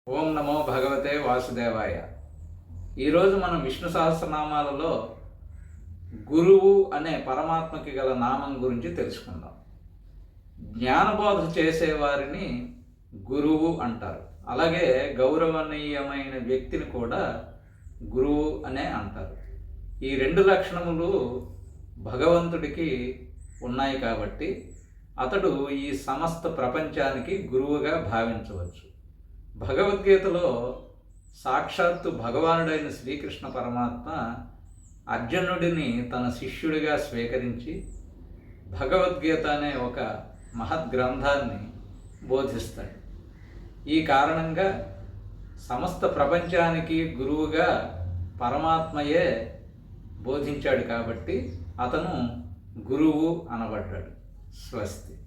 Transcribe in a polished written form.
ఓం నమో భగవతే వాసుదేవాయ. ఈరోజు మనం విష్ణు సహస్రనామాలలో గురువు అనే పరమాత్మకి గల నామం గురించి తెలుసుకుందాం. జ్ఞానబోధ చేసేవారిని గురువు అంటారు. అలాగే గౌరవనీయమైన వ్యక్తిని కూడా గురువు అనే అంటారు. ఈ రెండు లక్షణములు భగవంతుడికి ఉన్నాయి కాబట్టి అతడు ఈ సమస్త ప్రపంచానికి గురువుగా భావించవచ్చు. భగవద్గీతలో సాక్షాత్తు భగవానుడైన శ్రీకృష్ణ పరమాత్మ అర్జునుడిని తన శిష్యుడిగా స్వీకరించి భగవద్గీత అనే ఒక మహద్గ్రంథాన్ని బోధిస్తాడు. ఈ కారణంగా సమస్త ప్రపంచానికి గురువుగా పరమాత్మయే బోధించాడు కాబట్టి అతను గురువు అనబడ్డాడు. స్వస్తి.